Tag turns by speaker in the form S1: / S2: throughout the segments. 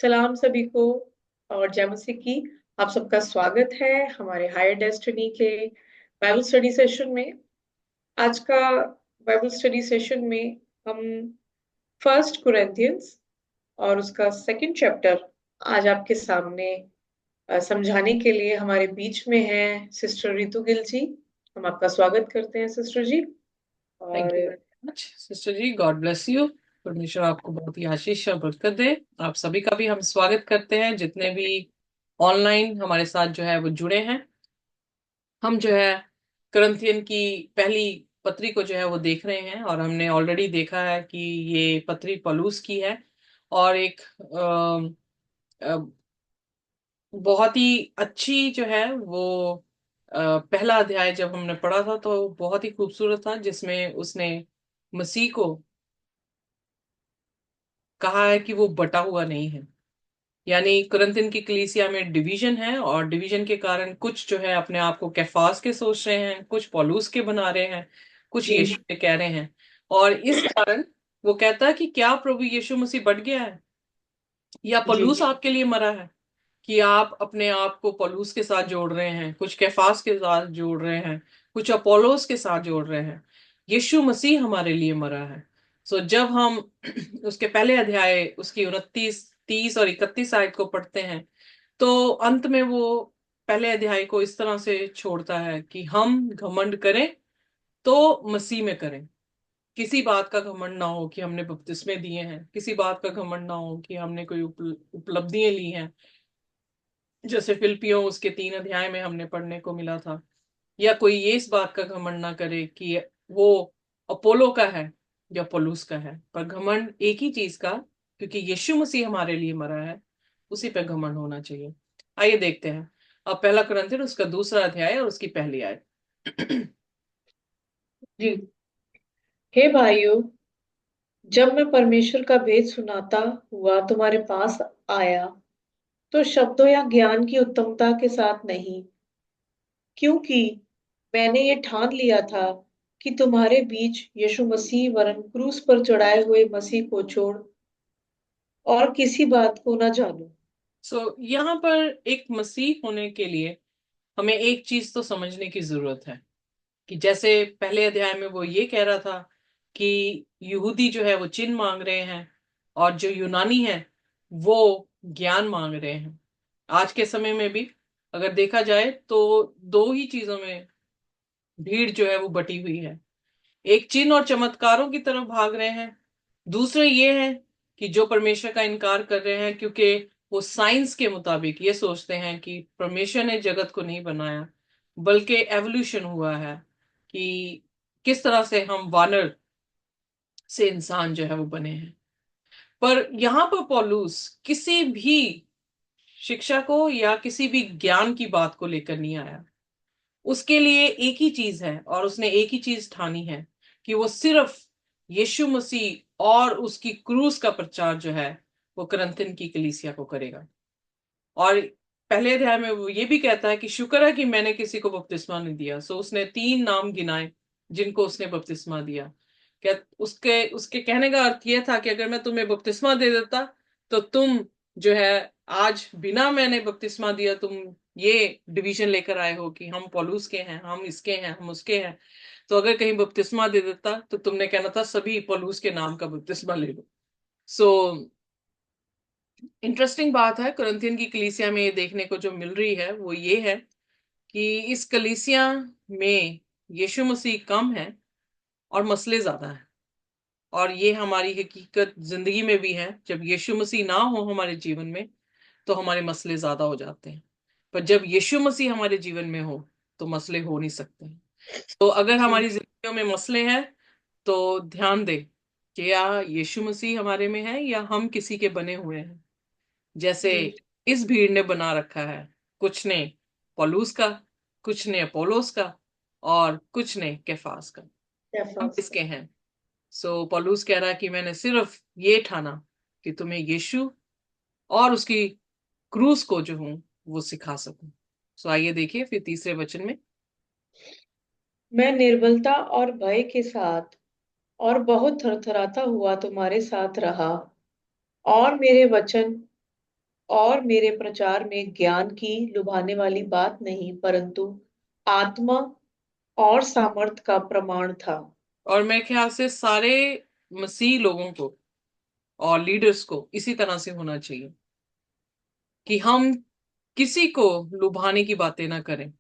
S1: सलाम सभी को और जय मसीह की। आप सबका स्वागत है हमारे हायर डेस्टिनी के बाइबल स्टडी सेशन में। आज का बाइबल स्टडी सेशन में हम फर्स्ट कुरिन्थियंस और उसका सेकंड चैप्टर आज आपके सामने समझाने के लिए हमारे बीच में है सिस्टर रितु गिल जी। हम आपका स्वागत करते हैं सिस्टर जी।
S2: थैंक
S1: और
S2: you very much sister ji. God bless you. परमेश्वर आपको बहुत ही आशीष और बरकत दे। आप सभी का भी हम स्वागत करते हैं, जितने भी ऑनलाइन हमारे साथ जो है वो जुड़े हैं। हम जो है करंथियन की पहली पत्री को जो है वो देख रहे हैं, और हमने ऑलरेडी देखा है कि ये पत्री पौलुस की है। और एक बहुत ही अच्छी जो है वो पहला अध्याय जब हमने पढ़ा था तो बहुत ही खूबसूरत था, जिसमें उसने मसीह को कहा है कि वो बटा हुआ नहीं है। यानी कुरिन्थियन की कलीसिया में डिवीजन है, और डिवीजन के कारण कुछ जो है अपने आप को कैफास के सोच रहे हैं, कुछ पौलुस के बना रहे हैं, कुछ
S1: जी
S2: यीशु के कह रहे हैं। और इस कारण वो कहता है कि क्या प्रभु यीशु मसीह बढ़ गया है, या
S1: जी
S2: पौलुस आपके लिए मरा है, कि आप अपने आप को पौलुस के साथ जोड़ रहे हैं, कुछ कैफास के साथ जोड़ रहे हैं, कुछ अपोलोस के साथ जोड़ रहे हैं। यीशु मसीह हमारे लिए मरा है। सो जब हम उसके पहले अध्याय उसकी 29, 30 और 31 आयत को पढ़ते हैं, तो अंत में वो पहले अध्याय को इस तरह से छोड़ता है कि हम घमंड करें तो मसीह में करें। किसी बात का घमंड ना हो कि हमने बपतिस्मे दिए हैं, किसी बात का घमंड ना हो कि हमने कोई उपलब्धियां ली हैं, जैसे फिलिपियों उसके 3 अध्याय में हमने पढ़ने को मिला था। या कोई ये इस बात का घमंड ना करे कि वो अपोलो का है या पौलुस का है, पर घमंड एक ही चीज का, क्योंकि यीशु मसीह हमारे लिए मरा है, उसी पे घमंड होना चाहिए। आइए देखते हैं अब पहला कुरिन्थियन उसका दूसरा अध्याय और उसकी पहली आयत।
S1: जी। हे भाइयों, जब मैं परमेश्वर का भेद सुनाता हुआ तुम्हारे पास आया तो शब्दों या ज्ञान की उत्तमता के साथ नहीं, क्योंकि मैंने ये ठान लिया था कि तुम्हारे बीच यीशु मसीह वरन क्रूस पर चढ़ाए हुए मसीह को छोड़ और किसी बात को न जानूं।
S2: यहाँ पर एक मसीह होने के लिए हमें एक चीज तो समझने की जरूरत है, कि जैसे पहले अध्याय में वो ये कह रहा था कि यहूदी जो है वो चिन्ह मांग रहे हैं, और जो यूनानी है वो ज्ञान मांग रहे हैं। आज के समय में भी अगर देखा जाए तो दो ही चीजों में भीड़ जो है वो बटी हुई है। एक चिन्ह और चमत्कारों की तरफ भाग रहे हैं, दूसरे ये है कि जो परमेश्वर का इनकार कर रहे हैं, क्योंकि वो साइंस के मुताबिक ये सोचते हैं कि परमेश्वर ने जगत को नहीं बनाया, बल्कि एवोल्यूशन हुआ है, कि किस तरह से हम वानर से इंसान जो है वो बने हैं। पर यहाँ पर पौलुस किसी भी शिक्षा को या किसी भी ज्ञान की बात को लेकर नहीं आया। उसके लिए एक ही चीज है, और उसने एक ही चीज ठानी है, कि वो सिर्फ यीशु मसीह और उसकी क्रूस का प्रचार जो है वो करंथिन की कलीसिया को करेगा। और पहले अध्याय में वो ये भी कहता है कि शुक्र है कि मैंने किसी को बपतिस्मा नहीं दिया। सो उसने 3 नाम गिनाए जिनको उसने बपतिस्मा दिया। क्या उसके उसके कहने का अर्थ ये था कि अगर मैं तुम्हें बपतिस्मा दे देता तो तुम जो है आज बिना मैंने बपतिस्मा दिया तुम ये डिवीजन लेकर आए हो कि हम पौलुस के हैं, हम इसके हैं, हम उसके हैं। तो अगर कहीं बपतिस्मा दे देता तो तुमने कहना था सभी पौलुस के नाम का बपतिस्मा ले लो। सो इंटरेस्टिंग बात है कुरिन्थियन की कलीसिया में ये देखने को जो मिल रही है वो ये है कि इस कलीसिया में यीशु मसीह कम है और मसले ज्यादा हैं। और ये हमारी हकीकत जिंदगी में भी है, जब यीशु मसीह ना हो हमारे जीवन में तो हमारे मसले ज्यादा हो जाते हैं। पर जब यीशु मसीह हमारे जीवन में हो तो मसले हो नहीं सकते हैं। तो अगर
S1: जी
S2: हमारी जिंदगियों में मसले हैं तो ध्यान दें कि या यीशु मसीह हमारे में है या हम किसी के बने हुए हैं। जैसे
S1: जी।
S2: इस भीड़ ने बना रखा है, कुछ ने पौलुस का, कुछ ने अपोलोस का, और कुछ ने कैफास का। हम
S1: कैफास का।
S2: किसके हैं? सो पौलुस कह रहा है कि मैंने सिर्फ ये ठाना कि तुम्हें यीशु और उसकी क्रूस को जो हूं वो सिखा सकूं। सो आइए देखिए फिर तीसरे वचन में।
S1: मैं निर्बलता और भय के साथ और बहुत थरथराता हुआ तुम्हारे साथ रहा, और मेरे वचन और मेरे प्रचार में ज्ञान की लुभाने वाली बात नहीं, परंतु आत्मा और सामर्थ का प्रमाण था।
S2: और मेरे ख्याल से सारे मसीह लोगों को और लीडर्स को इसी तरह से होना चाहिए कि हम किसी को लुभाने की बातें ना करें।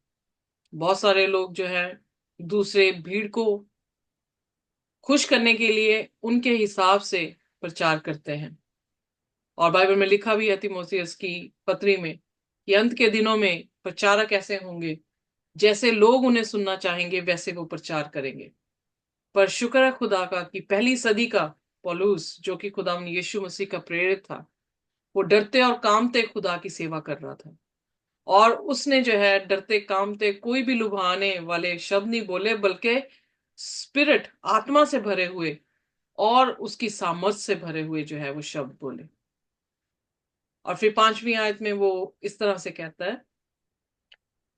S2: बहुत सारे लोग जो है दूसरे भीड़ को खुश करने के लिए उनके हिसाब से प्रचार करते हैं। और बाइबल में लिखा भी है तीमुथियुस की पत्री में कि अंत के दिनों में प्रचारक ऐसे होंगे, जैसे लोग उन्हें सुनना चाहेंगे वैसे वो प्रचार करेंगे। पर शुक्र है खुदा का कि पहली सदी का पौलुस, जो कि खुदा यीशु मसीह का प्रेरित था, वो डरते और कामते खुदा की सेवा कर रहा था। और उसने जो है डरते कामते कोई भी लुभाने वाले शब्द नहीं बोले, बल्कि स्पिरिट आत्मा से भरे हुए और उसकी सामर्थ से भरे हुए जो है वो शब्द बोले। और फिर 5वीं आयत में वो इस तरह से कहता है,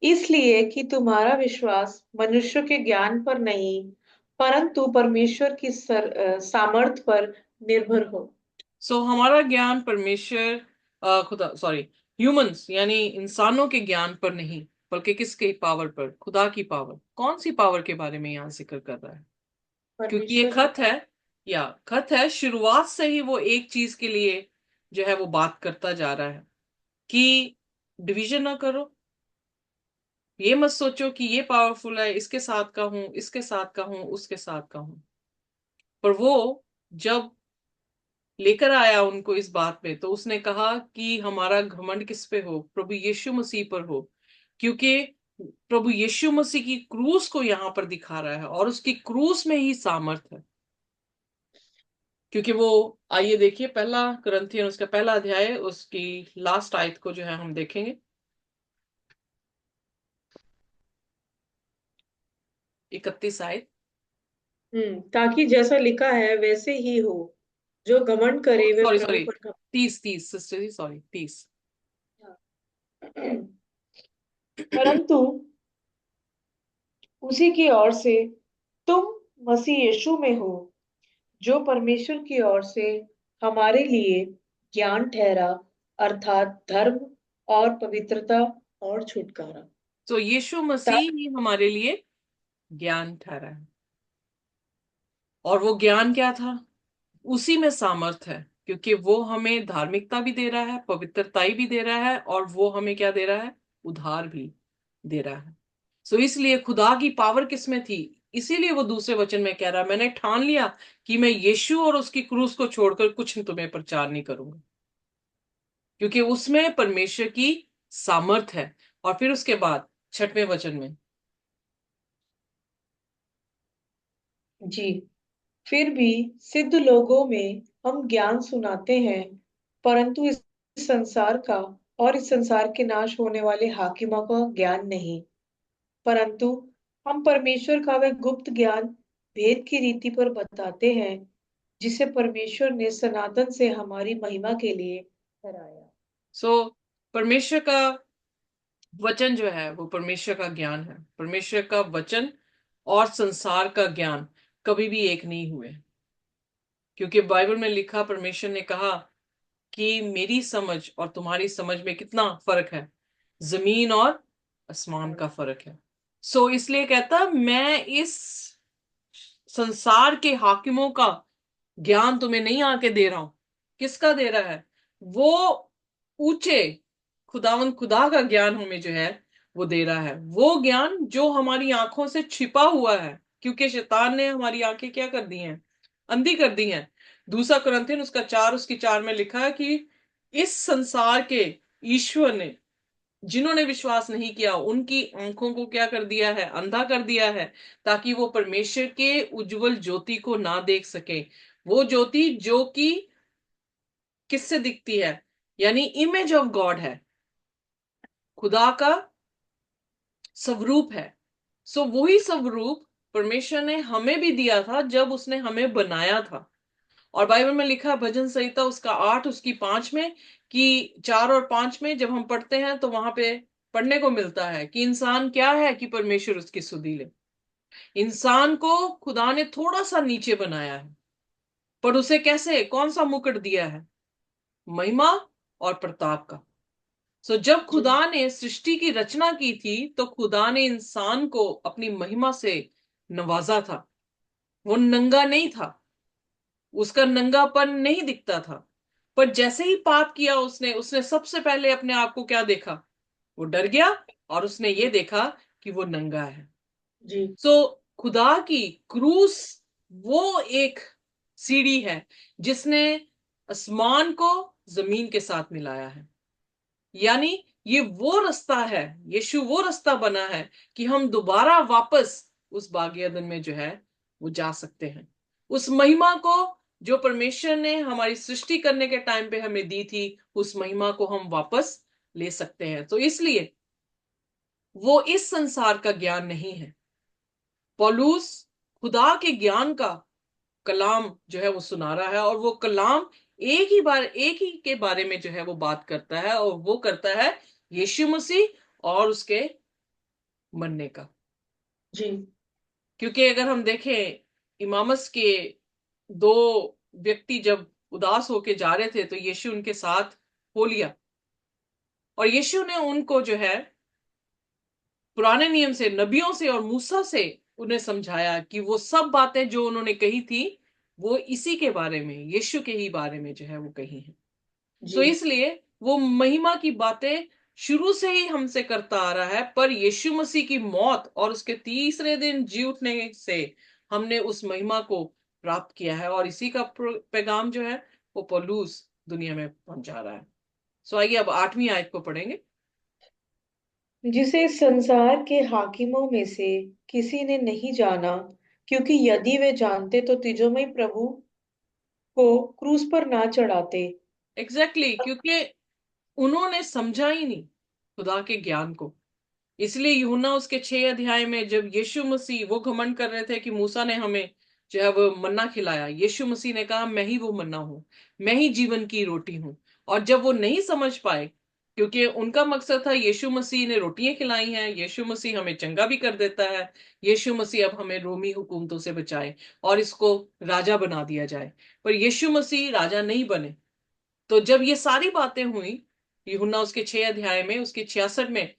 S1: इसलिए कि तुम्हारा विश्वास मनुष्य के ज्ञान पर नहीं, परंतु परमेश्वर की सामर्थ पर निर्भर हो।
S2: सो हमारा ज्ञान परमेश्वर खुदा सॉरी ह्यूमंस यानी इंसानों के ज्ञान पर नहीं, बल्कि किसके पावर पर? खुदा की पावर। कौन सी पावर के बारे में यहाँ जिक्र कर रहा है? क्योंकि ये
S1: परमेश्वर की
S2: खत है, या खत है, शुरुआत से ही वो एक चीज के लिए जो है वो बात करता जा रहा है कि डिवीजन ना करो। ये मत सोचो कि ये पावरफुल है, इसके साथ का हूं, इसके साथ का हूं, उसके साथ का हूं। पर वो जब लेकर आया उनको इस बात में, तो उसने कहा कि हमारा घमंड किस पे हो? प्रभु यीशु मसीह पर हो। क्योंकि प्रभु यीशु मसीह की क्रूस को यहां पर दिखा रहा है और उसकी क्रूस में ही सामर्थ है। क्योंकि वो, आइए देखिए पहला कुरिन्थियन उसका पहला अध्याय उसकी लास्ट आयत को जो है हम देखेंगे, 31 आयत।
S1: ताकि जैसा लिखा है वैसे ही हो, जो घमंड करे वे
S2: सॉरी
S1: प्रभु
S2: सॉरी,
S1: पर घमंड।
S2: 30 सिस्टर जी, सॉरी 30।
S1: परंतु उसी की ओर से तुम मसीह यीशु में हो, जो परमेश्वर की ओर से हमारे लिए ज्ञान ठहरा, अर्थात धर्म और पवित्रता और छुटकारा।
S2: तो यीशु
S1: ता-
S2: मसीह ही हमारे लिए ज्ञान ठहरा है। और वो ज्ञान क्या था? उसी में सामर्थ है, क्योंकि वो हमें धार्मिकता भी दे रहा है, पवित्रताई भी दे रहा है, और वो हमें क्या दे रहा है? उद्धार भी दे रहा है। सो इसलिए खुदा की पावर किसमें थी? इसीलिए वो दूसरे वचन में कह रहा है, मैंने ठान लिया कि मैं यीशु और उसकी क्रूस को छोड़कर कुछ तुम्हें प्रचार नहीं करूंगा, क्योंकि उसमें परमेश्वर की सामर्थ है। और फिर उसके बाद 6वें वचन में,
S1: जी, फिर भी सिद्ध लोगों में हम ज्ञान सुनाते हैं, परंतु इस संसार का और इस संसार के नाश होने वाले हाकिमों का ज्ञान नहीं, परंतु हम परमेश्वर का वह गुप्त ज्ञान भेद की रीति पर बताते हैं, जिसे परमेश्वर ने सनातन से हमारी महिमा के लिए ठहराया।
S2: सो परमेश्वर का वचन जो है वो परमेश्वर का ज्ञान है। परमेश्वर का वचन और संसार का ज्ञान कभी भी एक नहीं हुए, क्योंकि बाइबल में लिखा, परमेश्वर ने कहा कि मेरी समझ और तुम्हारी समझ में कितना फर्क है, जमीन और आसमान का फर्क है। सो इसलिए कहता, मैं इस संसार के हाकिमों का ज्ञान तुम्हें नहीं आके दे रहा हूं। किसका दे रहा है? वो ऊंचे खुदावन खुदा का ज्ञान हमें जो है वो दे रहा है, वो ज्ञान जो हमारी आंखों से छिपा हुआ है, क्योंकि शैतान ने हमारी आंखें क्या कर दी हैं? अंधी कर दी हैं। दूसरा कुरिन्थियन उसका 4 उसकी 4 में लिखा है कि इस संसार के ईश्वर ने, जिन्होंने विश्वास नहीं किया, उनकी आंखों को क्या कर दिया है? अंधा कर दिया है, ताकि वो परमेश्वर के उज्जवल ज्योति को ना देख सके। वो ज्योति जो कि किससे दिखती है? यानी इमेज ऑफ गॉड है, खुदा का स्वरूप है। सो वही स्वरूप परमेश्वर ने हमें भी दिया था जब उसने हमें बनाया था। और बाइबल में लिखा, भजन संहिता उसका 8 उसकी 5 में, कि 4 और 5 में जब हम पढ़ते हैं तो वहां पे पढ़ने को मिलता है कि इंसान क्या है कि परमेश्वर उसकी सुधि ले। इंसान को खुदा ने थोड़ा सा नीचे बनाया है, पर उसे कैसे, कौन सा मुकुट दिया है? महिमा और प्रताप का। सो जब
S1: जी
S2: खुदा ने सृष्टि की रचना की थी तो खुदा ने इंसान को अपनी महिमा से नवाजा था। वो नंगा नहीं था, उसका नंगापन नहीं दिखता था। पर जैसे ही पाप किया उसने उसने सबसे पहले अपने आप को क्या देखा? वो डर गया और उसने ये देखा कि वो नंगा है।
S1: जी
S2: सो खुदा की क्रूस वो एक सीढ़ी है जिसने आसमान को जमीन के साथ मिलाया है। यानी ये वो रास्ता है, यीशु वो रास्ता बना है कि हम दोबारा वापस उस बागी अदन में जो है वो जा सकते हैं। उस महिमा को जो परमेश्वर ने हमारी सृष्टि करने के टाइम पे हमें दी थी, उस महिमा को हम वापस ले सकते हैं। तो इसलिए वो इस संसार का ज्ञान नहीं है। पौलुस खुदा के ज्ञान का कलाम जो है वो सुना रहा है, और वो कलाम एक ही के बारे में जो है वो बात करता है, और वो करता है यीशु मसीह और उसके मरने का।
S1: जी
S2: क्योंकि अगर हम देखें, इमामस के दो व्यक्ति जब उदास होके जा रहे थे तो यीशु उनके साथ हो लिया, और यीशु ने उनको जो है पुराने नियम से, नबियों से और मूसा से उन्हें समझाया कि वो सब बातें जो उन्होंने कही थी वो इसी के बारे में, यीशु के ही बारे में जो है वो कही है। सो
S1: जी
S2: इसलिए वो महिमा की बातें शुरू से ही हमसे करता आ रहा है, पर यीशु मसीह की मौत और उसके तीसरे दिन जी उठने से हमने उस महिमा को प्राप्त किया है, और इसी का पैगाम जो है वो पौलुस दुनिया में पहुंचा रहा है। सो आइए अब 8वीं आयत को पढ़ेंगे।
S1: जिसे संसार के हाकिमों में से किसी ने नहीं जाना, क्योंकि यदि वे जानते तो तिजोमय प्रभु को क्रूस पर ना चढ़ाते।
S2: एग्जैक्टली क्योंकि उन्होंने समझा ही नहीं खुदा के ज्ञान को। इसलिए यूहन्ना उसके 6 अध्याय में जब यीशु मसीह वो घमंड कर रहे थे कि मूसा ने हमें जो है वो मन्ना खिलाया, यीशु मसीह ने कहा मैं ही वो मन्ना हूं, मैं ही जीवन की रोटी हूं। और जब वो नहीं समझ पाए, क्योंकि उनका मकसद था यीशु मसीह ने रोटियां खिलाई हैं, यीशु मसीह हमें चंगा भी कर देता है, यीशु मसीह अब हमें रोमी हुकूमतों से बचाए और इसको राजा बना दिया जाए, पर यीशु मसीह राजा नहीं बने। तो जब ये सारी बातें हुई, यूहन्ना उसके 6 अध्याय में उसके 66 में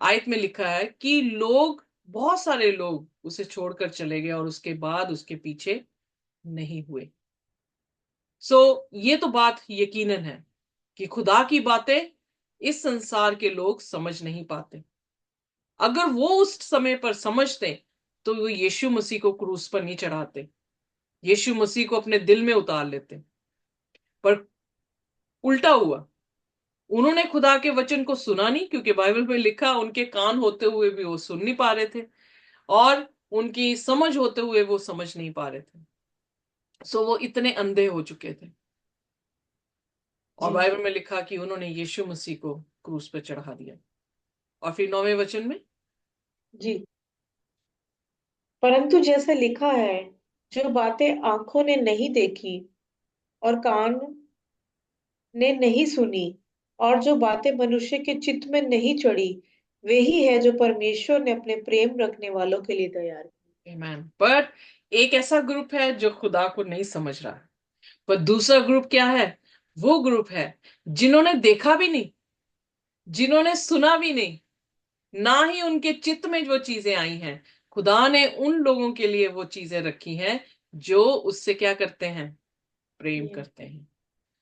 S2: आयत में लिखा है कि लोग, बहुत सारे लोग उसे छोड़कर चले गए और उसके बाद उसके पीछे नहीं हुए। सो ये तो बात यकीनन है कि खुदा की बातें इस संसार के लोग समझ नहीं पाते। अगर वो उस समय पर समझते तो वो यीशु मसीह को क्रूस पर नहीं चढ़ाते, यीशु मसीह को अपने दिल में उतार लेते। पर उल्टा हुआ, उन्होंने खुदा के वचन को सुना नहीं, क्योंकि बाइबल में लिखा उनके कान होते हुए भी वो सुन नहीं पा रहे थे, और उनकी समझ होते हुए वो समझ नहीं पा रहे थे। सो वो इतने अंधे हो चुके थे। और
S1: जी
S2: बाइबल में लिखा कि उन्होंने यीशु मसीह को क्रूस पर चढ़ा दिया। और फिर 9वें वचन में,
S1: जी परंतु जैसे लिखा है, जो बातें आंखों ने नहीं देखी और कान ने नहीं सुनी, और जो बातें मनुष्य के चित्त में नहीं चढ़ी, वे ही है जो परमेश्वर ने अपने प्रेम रखने वालों के लिए तैयार की।
S2: आमीन। पर एक ऐसा ग्रुप है जो खुदा को नहीं समझ रहा है, पर दूसरा ग्रुप क्या है? वो ग्रुप है जिन्होंने देखा भी नहीं, जिन्होंने सुना भी नहीं, ना ही उनके चित्त में वो चीजें आई हैं। खुदा ने उन लोगों के लिए वो चीजें रखी हैं जो उससे क्या करते हैं? प्रेम
S1: ये
S2: करते हैं।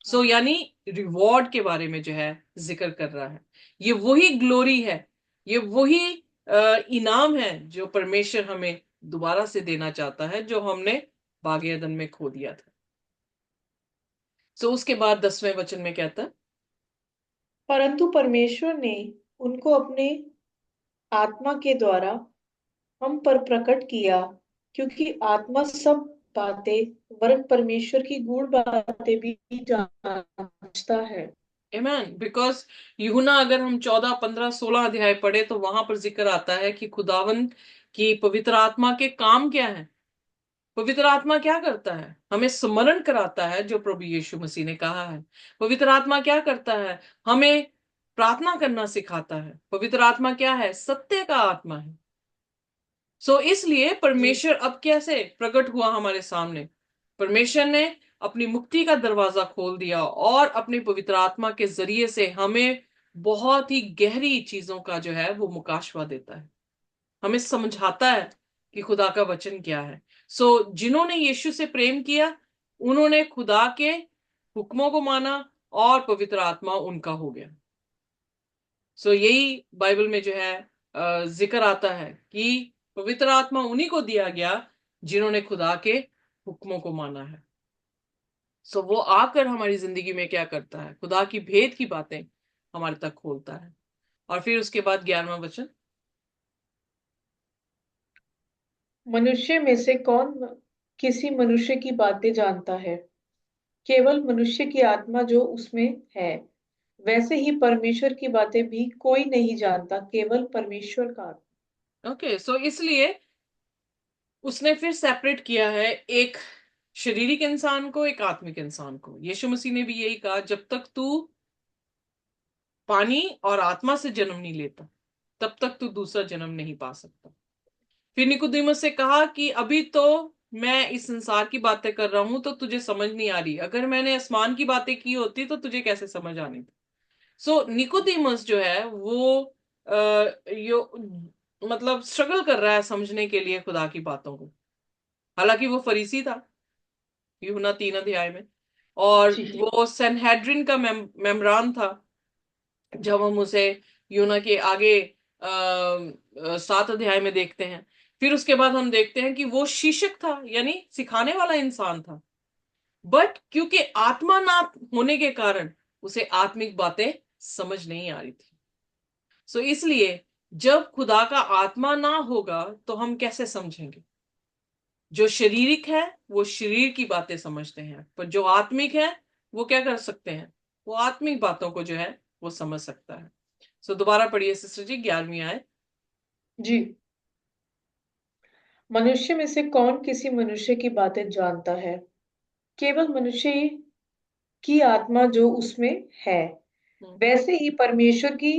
S2: सो
S1: हाँ
S2: यानी रिवॉर्ड के बारे में जो है जिक्र कर रहा है। ये वही ग्लोरी है, ये वही इनाम है जो परमेश्वर हमें दोबारा से देना चाहता है, जो हमने बागे अदन में खो दिया था। सो उसके बाद 10वें वचन में कहता है,
S1: परंतु परमेश्वर ने उनको अपने आत्मा के द्वारा हम पर प्रकट किया, क्योंकि आत्मा सब बातें वरन परमेश्वर की गूढ़ बातें भी जांचता है।
S2: आमीन। बिकॉज यूहन्ना, अगर हम 14, 15, 16 अध्याय पढ़े तो वहां पर जिक्र आता है कि खुदावन की पवित्र आत्मा के काम क्या है। पवित्र आत्मा क्या करता है? हमें स्मरण कराता है जो प्रभु यीशु मसीह ने कहा है। पवित्र आत्मा क्या करता है? हमें प्रार्थना करना सिखाता है। पवित्र आत्मा क्या है? सत्य का आत्मा है। सो इसलिए
S1: जी
S2: परमेश्वर अब कैसे प्रकट हुआ हमारे सामने? परमेश्वर ने अपनी मुक्ति का दरवाजा खोल दिया और अपने पवित्र आत्मा के जरिए से हमें बहुत ही गहरी चीजों का जो है वो मुकाशवा देता है, हमें समझाता है कि खुदा का वचन क्या है। जिन्होंने यीशु से प्रेम किया उन्होंने खुदा के हुक्मों को माना और पवित्र आत्मा उनका हो गया। यही बाइबल में जो है जिक्र आता है कि पवित्र आत्मा उन्हीं को दिया गया जिन्होंने खुदा के हुक्मों को माना है। वो आकर हमारी जिंदगी में क्या करता है, खुदा की भेद की बातें हमारे तक खोलता है। और फिर उसके बाद 11वां वचन,
S1: मनुष्य में से कौन किसी मनुष्य की बातें जानता है? केवल मनुष्य की आत्मा जो उसमें है। वैसे ही परमेश्वर की बातें भी कोई नहीं जानता, केवल परमेश्वर का आत्मा।
S2: ओके। इसलिए उसने फिर सेपरेट किया है एक शारीरिक इंसान को, एक आत्मिक इंसान को। यीशु मसीह ने भी यही कहा, जब तक तू पानी और आत्मा से जन्म नहीं लेता तब तक तू दूसरा जन्म नहीं पा सकता। फिर निकुदेमुस से कहा कि अभी तो मैं इस संसार की बातें कर रहा हूं तो तुझे समझ नहीं आ रही, अगर मैंने आसमान की बातें की होती तो तुझे कैसे समझ आनी थी। निकोदेमस जो है वो यो मतलब स्ट्रगल कर रहा है समझने के लिए खुदा की बातों को। हालांकि वो फरीसी था यूहन्ना 3 अध्याय में, और
S1: जी।
S2: वो सनहेड्रिन का मेम्बरान था। जब हम उसे यूहन्ना के आगे 7 अध्याय में देखते हैं, फिर उसके बाद हम देखते हैं कि वो शिक्षक था, यानी सिखाने वाला इंसान था। बट क्योंकि आत्मा ना होने के कारण उसे आत्मिक बातें समझ नहीं आ रही थी। इसलिए जब खुदा का आत्मा ना होगा तो हम कैसे समझेंगे? जो शारीरिक है वो शरीर की बातें समझते हैं, पर जो आत्मिक है वो क्या कर सकते हैं? वो आत्मिक बातों को जो है वो समझ सकता है। दोबारा पढ़िए सिस्टर जी, 11वीं आयत।
S1: जी। मनुष्य में से कौन किसी मनुष्य की बातें जानता है? केवल मनुष्य की आत्मा जो उसमें है। वैसे ही परमेश्वर की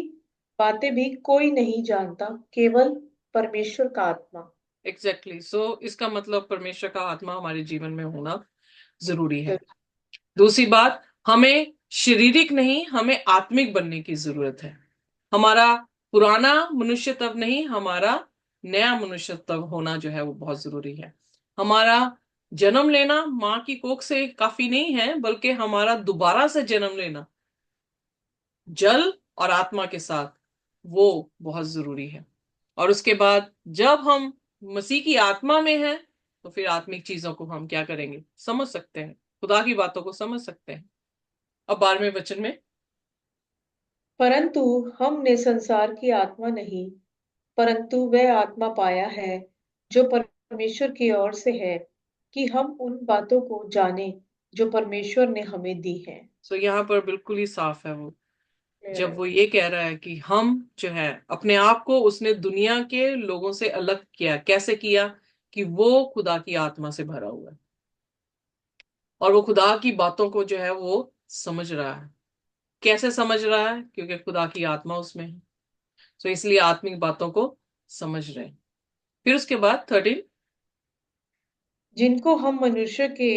S1: बातें भी कोई नहीं जानता, केवल परमेश्वर का आत्मा।
S2: एग्जैक्टली। इसका मतलब परमेश्वर का आत्मा हमारे जीवन में होना जरूरी है।
S1: जरूर।
S2: दूसरी बात, हमें शारीरिक नहीं, हमें आत्मिक बनने की जरूरत है। हमारा पुराना मनुष्य तब नहीं, हमारा नया मनुष्य तब होना जो है वो बहुत जरूरी है। हमारा जन्म लेना माँ की कोख से काफी नहीं है, बल्कि हमारा दोबारा से जन्म लेना जल और आत्मा के साथ वो बहुत जरूरी है। और उसके बाद जब हम मसीह की आत्मा में हैं तो फिर आत्मिक चीजों को हम क्या करेंगे? समझ सकते हैं, खुदा की बातों को समझ सकते हैं। अब 12वें वचन में,
S1: परंतु हमने संसार की आत्मा नहीं, परंतु वह आत्मा पाया है जो परमेश्वर की ओर से है, कि हम उन बातों को जाने जो परमेश्वर ने हमें दी है।
S2: यहाँ पर बिल्कुल ही साफ है वो, जब वो ये कह रहा है कि हम जो है अपने आप को उसने दुनिया के लोगों से अलग किया। कैसे किया? कि वो खुदा की आत्मा से भरा हुआ है और वो खुदा की बातों को जो है वो समझ रहा है। कैसे समझ रहा है? क्योंकि खुदा की आत्मा उसमें है। इसलिए आत्मिक बातों को समझ रहे हैं। फिर उसके बाद 13,
S1: जिनको हम मनुष्य के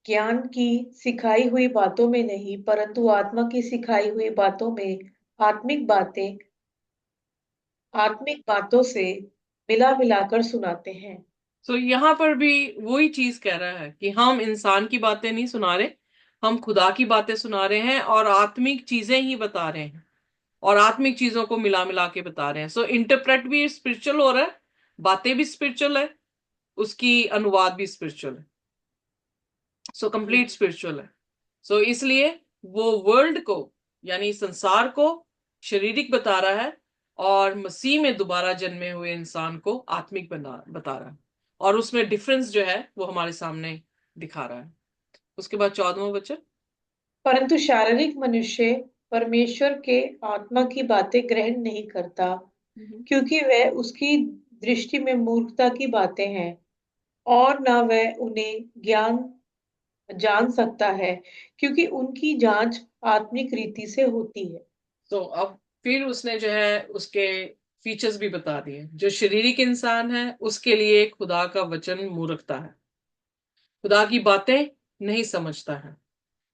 S1: ज्ञान की सिखाई हुई बातों में नहीं, परंतु आत्मा की सिखाई हुई बातों में आत्मिक बातें आत्मिक बातों से मिला मिलाकर सुनाते हैं।
S2: यहाँ पर भी वही चीज कह रहा है कि हम इंसान की बातें नहीं सुना रहे, हम खुदा की बातें सुना रहे हैं और आत्मिक चीजें ही बता रहे हैं और आत्मिक चीजों को मिला मिला के बता रहे हैं। इंटरप्रेट भी स्पिरिचुअल हो रहा है, बातें भी स्पिरिचुअल है, उसकी अनुवाद भी स्पिरिचुअल है। कंप्लीट
S1: हम्म।
S2: स्पिरिचुअल है। इसलिए वो वर्ल्ड को यानी संसार को शारीरिक बता रहा है और मसीह में दोबारा जन्मे हुए इंसान को आत्मिक बता रहा है, और उसमें डिफरेंस जो है वो हमारे सामने दिखा रहा है। उसके बाद 14वां वचन,
S1: परंतु शारीरिक मनुष्य परमेश्वर के आत्मा की बातें ग्रहण नहीं करता, क्योंकि वह उसकी दृष्टि में मूर्खता की बातें हैं, और ना वह उन्हें ज्ञान जान सकता है, क्योंकि उनकी जांच आत्मिक रीति से होती है।
S2: अब फिर उसने जो है उसके फीचर्स भी बता दिए। जो शारीरिक इंसान है उसके लिए खुदा का वचन मूर्खता है, खुदा की बातें नहीं समझता है,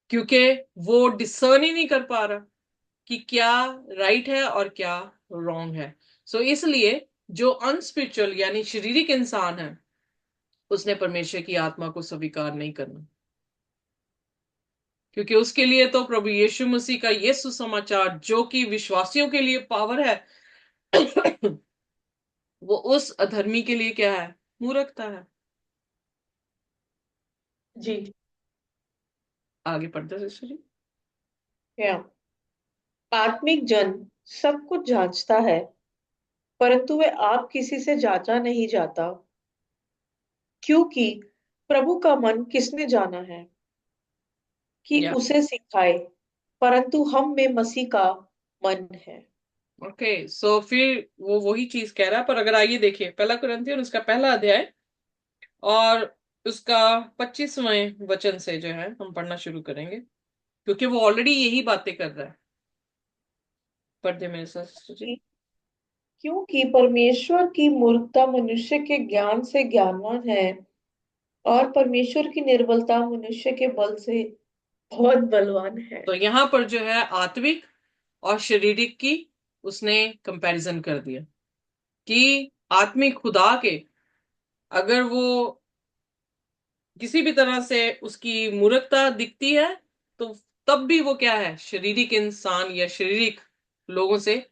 S2: क्योंकि वो डिसर्न ही नहीं कर पा रहा कि क्या राइट है और क्या रॉन्ग है। सो इसलिए जो अनस्पिरिचुअल यानी शारीरिक इंसान है, उसने परमेश्वर की आत्मा को स्वीकार नहीं करना, क्योंकि उसके लिए तो प्रभु यीशु मसीह का ये सुसमाचार जो कि विश्वासियों के लिए पावर है, वो उस अधर्मी के लिए क्या है? मूर्खता है।
S1: जी।
S2: आगे पढ़ते सिस्टर जी।
S1: क्या आत्मिक जन सब कुछ जांचता है, परंतु वे आप किसी से जांचा नहीं जाता, क्योंकि प्रभु का मन किसने जाना है कि
S2: या
S1: उसे सिखाए, परंतु हम में मसीह का मन है।
S2: ओके, सो फिर वो वही चीज कह रहा है, पर अगर आइए देखिए पहला कुरिन्थियन उसका पहला अध्याय और उसका 25वें वचन से जो है हम पढ़ना शुरू करेंगे, क्योंकि वो ऑलरेडी यही बातें कर रहा है। पढ़ दे मेरे साथ सिस्टर जी।
S1: क्योंकि परमेश्वर की मूर्खता मनुष्य के ज्ञान से ज्ञानवान है, और परमेश्वर की निर्बलता मनुष्य के बल से बहुत बलवान है।
S2: तो यहां पर जो है आत्मिक और शारीरिक की उसने कंपैरिजन कर दिया कि आत्मिक खुदा के अगर वो किसी भी तरह से उसकी मूर्खता दिखती है, तो तब भी वो क्या है? शारीरिक इंसान या शारीरिक लोगों से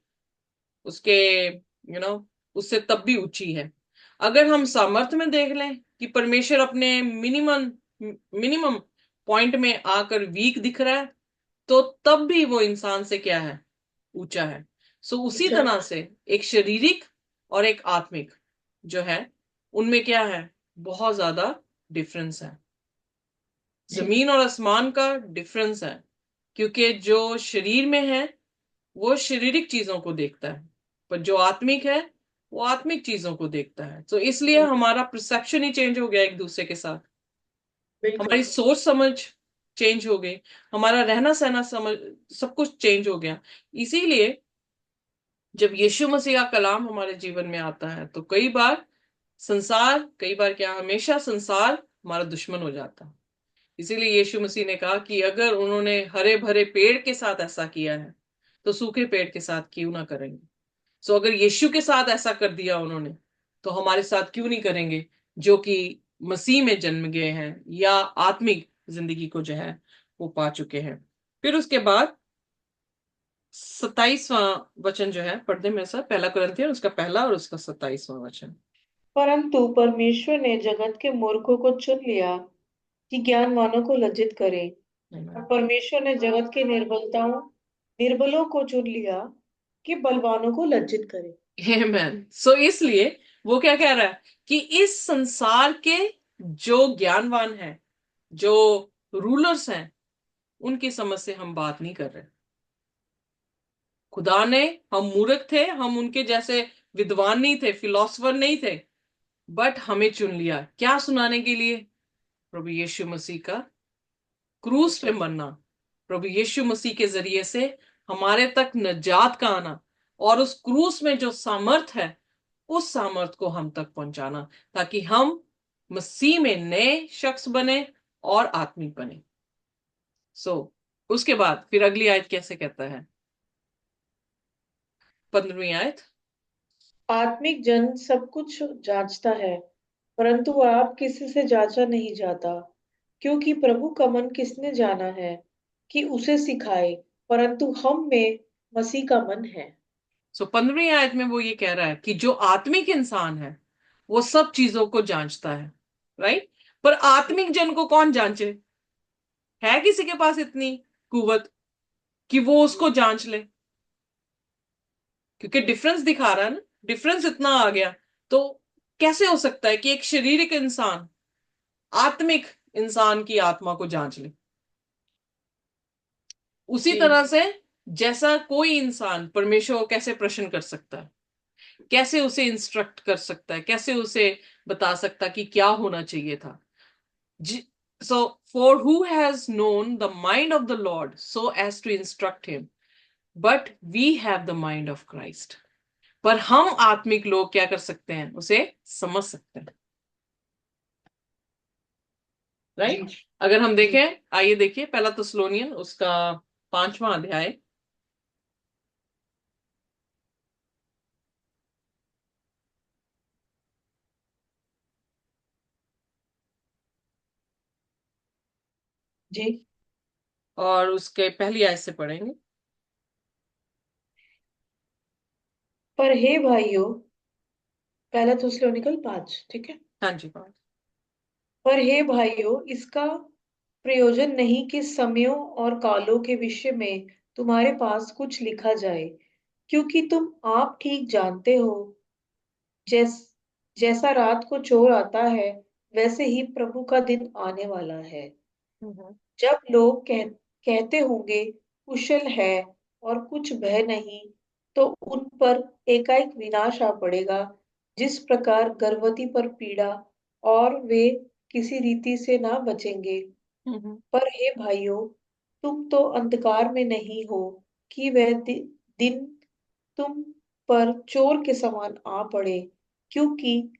S2: उसके उससे तब भी ऊंची है। अगर हम सामर्थ्य में देख लें कि परमेश्वर अपने मिनिमम मिनिमम पॉइंट में आकर वीक दिख रहा है, तो तब भी वो इंसान से क्या है? ऊंचा है। सो उसी
S1: ऊंचा।
S2: तरह से एक शारीरिक और एक आत्मिक जो है, उनमें क्या है? बहुत ज्यादा डिफरेंस है।
S1: जी।
S2: जमीन और आसमान का डिफरेंस है, क्योंकि जो शरीर में है वो शारीरिक चीजों को देखता है, पर जो आत्मिक है वो आत्मिक चीजों को देखता है। तो इसलिए हमारा परसेप्शन ही चेंज हो गया एक दूसरे के साथ,
S1: बिल्कुल।
S2: हमारी सोच समझ चेंज हो गई, हमारा रहना सहना समझ सब कुछ चेंज हो गया। इसीलिए जब यीशु मसीह का कलाम हमारे जीवन में आता है, तो कई बार क्या, हमेशा संसार हमारा दुश्मन हो जाता है। इसीलिए यीशु मसीह ने कहा कि अगर उन्होंने हरे भरे पेड़ के साथ ऐसा किया है, तो सूखे पेड़ के साथ क्यों ना करेंगे। सो अगर यीशु के साथ ऐसा कर दिया उन्होंने, तो हमारे साथ क्यों नहीं करेंगे, जो कि मसीह में जन्म गए हैं या आत्मिक जिंदगी को जो है वो पा चुके हैं। फिर उसके बाद 27वां वचन जो है पढ़ दे मेरे साथ, पहला कुरिन्थियन उसका पहला और उसका 27वां वचन।
S1: परंतु परमेश्वर ने जगत के मूर्खों को चुन लिया कि ज्ञानवानों को लज्जित करे, और परमेश्वर ने जगत के निर्बलों को चुन लिया कि बलवानों को लज्जित करे।
S2: आमेन। सो इसलिए वो क्या कह रहा है कि इस संसार के जो ज्ञानवान हैं, जो रूलर्स हैं, उनकी समझ से हम बात नहीं कर रहे। खुदा ने, हम मूर्ख थे, हम उनके जैसे विद्वान नहीं थे, फिलोसफर नहीं थे, बट हमें चुन लिया क्या सुनाने के लिए? प्रभु यीशु मसीह का क्रूस पे मरना, प्रभु यीशु मसीह के जरिए से हमारे तक नजात का आना, और उस क्रूस में जो सामर्थ है, उस सामर्थ को हम तक पहुंचाना, ताकि हम मसीह में नए शख्स बने और आत्मिक बने। सो उसके बाद फिर अगली आयत कैसे कहता है? 15वीं आयत।
S1: आत्मिक जन सब कुछ जांचता है, परंतु आप किसी से जांचा नहीं जाता, क्योंकि प्रभु का मन किसने जाना है कि उसे सिखाए, परंतु हम में मसीह का मन है।
S2: सो 15वीं आयत में वो ये कह रहा है कि जो आत्मिक इंसान है वो सब चीजों को जांचता है, राइट? पर आत्मिक जन को कौन जांचे? है किसी के पास इतनी कुवत कि वो उसको जांच ले? क्योंकि डिफरेंस दिखा रहा है ना, डिफरेंस इतना आ गया। तो कैसे हो सकता है कि एक शारीरिक इंसान आत्मिक इंसान की आत्मा को जांच ले? उसी
S1: जी।
S2: तरह से जैसा कोई इंसान परमेश्वर को कैसे प्रश्न कर सकता है, कैसे उसे इंस्ट्रक्ट कर सकता है, कैसे उसे बता सकता कि क्या होना चाहिए था। So for who has known the mind of the Lord so as to instruct him, but we have the mind of Christ. पर हम आत्मिक लोग क्या कर सकते हैं? उसे समझ सकते हैं। राइट।
S1: जी
S2: अगर हम
S1: जी।
S2: देखें, आइए देखिए पहला थिस्सलुनीयन उसका 5वां अध्याय।
S1: जी।
S2: और उसके पहली आयत से पढ़ेंगे।
S1: पर हे भाइयों, पहला थिस्सलुनीकल 5, ठीक है।
S2: हाँ जी, बात।
S1: पर हे भाइयों, इसका प्रयोजन नहीं कि समयों और कालों के विषय में तुम्हारे पास कुछ लिखा जाए, क्योंकि तुम आप ठीक जानते हो, जैस जैसा रात को चोर आता है, वैसे ही प्रभु का दिन आने वाला है।
S2: हम्म।
S1: जब लोग कहते होंगे कुशल है और कुछ भय नहीं, तो उन पर एकाएक विनाश आ पड़ेगा, जिस प्रकार गर्भवती पर पीड़ा, और वे किसी रीति से ना बचेंगे।
S2: हम्म।
S1: पर हे भाइयों, तुम तो अंधकार में नहीं हो कि वह दिन तुम पर चोर के समान आ पड़े, क्योंकि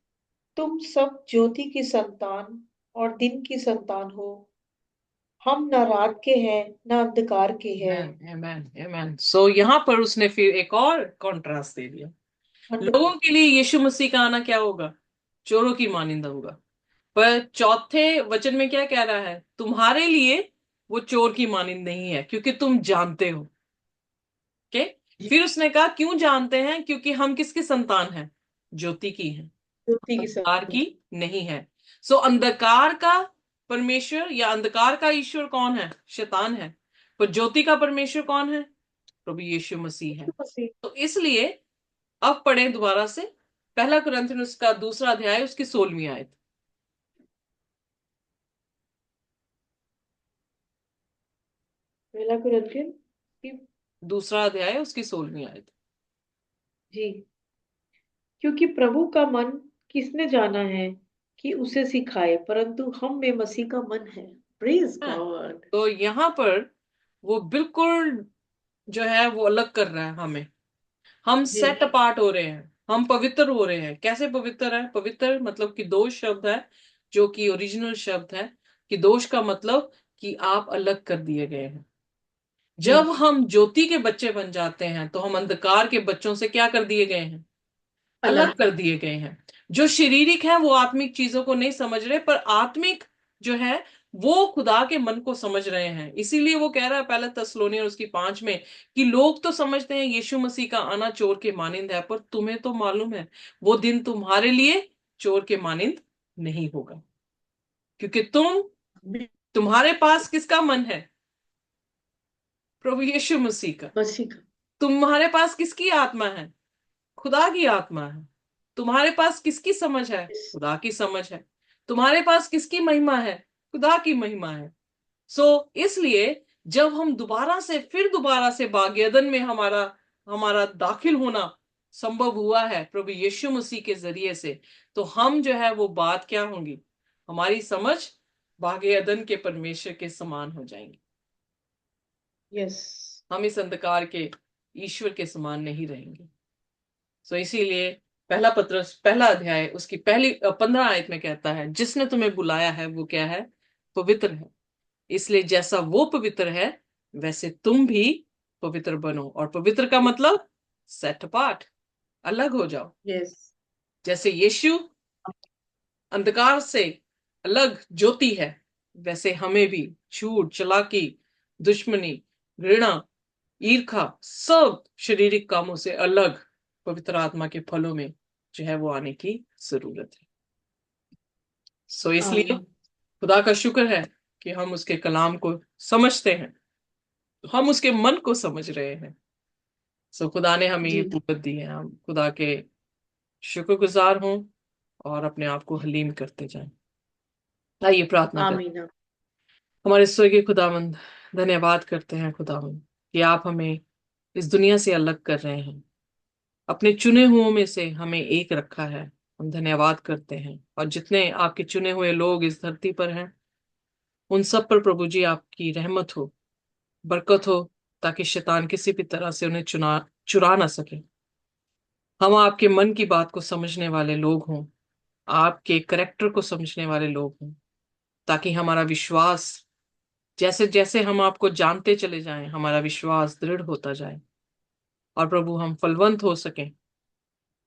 S1: तुम सब ज्योति की संतान और दिन की संतान हो। हम न रात के हैं न अंधकार के हैं।
S2: आमेन, आमेन, आमेन। सो यहाँ पर उसने फिर एक और कॉन्ट्रास्ट दे दिया। लोगों के लिए यीशु मसीह का आना क्या होगा? चोरों की मानिंदा होगा। पर चौथे वचन में क्या कह रहा है? तुम्हारे लिए वो चोर की मानिंद नहीं है, क्योंकि तुम जानते हो। ओके। फिर उसने कहा क्यों जानते हैं? क्योंकि हम किसकी संतान हैं? ज्योति की हैं,
S1: ज्योति की
S2: अंधकार
S1: संतान।
S2: की नहीं है। सो अंधकार का परमेश्वर या अंधकार का ईश्वर कौन है? शैतान है। पर ज्योति का परमेश्वर कौन है? प्रभु यीशु मसीह है।
S1: यीशु मसीह।
S2: तो इसलिए अब पढ़ें दोबारा से पहला कुरिन्थियन उसका 2 अध्याय उसकी 16वीं आयत।
S1: पहला कुरिन्थियन की।
S2: 2 अध्याय उसकी 16वीं आयत।
S1: जी। क्योंकि प्रभु का मन किसने जाना है कि उसे सिखाए, परंतु हम में मसीह का मन है। प्रेज
S2: हाँ।
S1: गॉड।
S2: तो यहाँ पर वो बिल्कुल जो है वो अलग कर रहा है हमें। हम
S1: जी
S2: सेट अपार्ट हो रहे हैं, हम पवित्र हो रहे हैं। कैसे पवित्र है? पवित्र मतलब कि दोष शब्द है, जो कि ओरिजिनल शब्द है। कि दोष का मतलब कि आप अलग कर दिए गए हैं।
S1: जी।
S2: जब हम ज्योति के बच्चे बन जाते हैं तो हम अंधकार के बच्चों से क्या कर दिए गए हैं? अलग
S1: अलग।
S2: कर दिए गए हैं। जो शारीरिक है वो आत्मिक चीजों को नहीं समझ रहे, पर आत्मिक जो है वो खुदा के मन को समझ रहे हैं। इसीलिए वो कह रहा है पहले थिस्सलुनीय उसकी 5 में कि लोग तो समझते हैं यीशु मसीह का आना चोर के मानिंद है, पर तुम्हें तो मालूम है वो दिन तुम्हारे लिए चोर के मानिंद नहीं होगा। क्योंकि तुम्हारे पास किसका मन है? प्रभु यीशु मसीह का।
S1: मसीह का।
S2: तुम्हारे पास किसकी आत्मा है? खुदा की आत्मा है। तुम्हारे पास किसकी समझ है?
S1: Yes।
S2: खुदा की समझ है। तुम्हारे पास किसकी महिमा है? खुदा की महिमा है। सो इसलिए जब हम दोबारा से बागयदन में हमारा हमारा दाखिल होना संभव हुआ है प्रभु यीशु मसीह के जरिए से, तो हम जो है वो बात क्या होंगी? हमारी समझ बागयदन के परमेश्वर के समान हो जाएंगी।
S1: यस।
S2: हम इस अंधकार के ईश्वर के समान नहीं रहेंगे। सो इसीलिए पहला पत्रस पहला अध्याय उसकी पहली 15 आयत में कहता है जिसने तुम्हें बुलाया है वो क्या है? पवित्र है। इसलिए जैसा वो पवित्र है वैसे तुम भी पवित्र बनो। और पवित्र का मतलब सेट अपार्ट, अलग हो जाओ।
S1: यस।
S2: जैसे यीशु अंधकार से अलग ज्योति है, वैसे हमें भी झूठ, चालाकी, दुश्मनी, घृणा, ईर्खा, सब शारीरिक कामों से अलग पवित्र आत्मा के फलों में जो है वो आने की जरूरत है। सो इसलिए
S1: आमीन।
S2: खुदा का शुक्र है कि हम उसके कलाम को समझते हैं, हम उसके मन को समझ रहे हैं। सो खुदा ने हमें ये
S1: जी।
S2: कुव्वत दी है, हम खुदा के शुक्रगुजार हों और अपने आप को हलीम करते जाएं। आइए प्रार्थना करें।
S1: आमीन।
S2: हमारे स्वर्गीय खुदावंद, धन्यवाद करते हैं खुदावंद कि आप हमें इस दुनिया से अलग कर रहे हैं, अपने चुने हुओं में से हमें एक रखा है। हम धन्यवाद करते हैं। और जितने आपके चुने हुए लोग इस धरती पर हैं उन सब पर प्रभु जी आपकी रहमत हो, बरकत हो, ताकि शैतान किसी भी तरह से उन्हें चुरा ना सके। हम आपके मन की बात को समझने वाले लोग हों, आपके करेक्टर को समझने वाले लोग हों, ताकि हमारा विश्वास, जैसे जैसे हम आपको जानते चले जाएं, हमारा विश्वास दृढ़ होता जाए और प्रभु हम फलवंत हो सकें।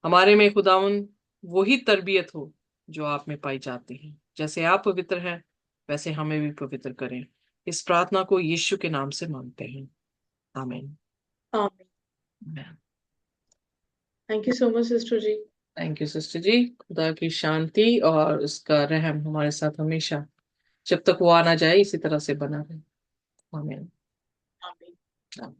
S2: हमारे में खुदावन वही तरबियत हो जो आप में पाई जाती है। जैसे आप पवित्र हैं वैसे हमें भी पवित्र करें। इस प्रार्थना को यीशु के नाम से मांगते हैं, आमीन।
S1: आमीन। Thank you so much sister ji.
S2: Thank you sister ji. खुदा की शांति और उसका रहम हमारे साथ हमेशा, जब तक वो आना जाए, इसी तरह से बना रहे। आमीन।
S1: आमीन।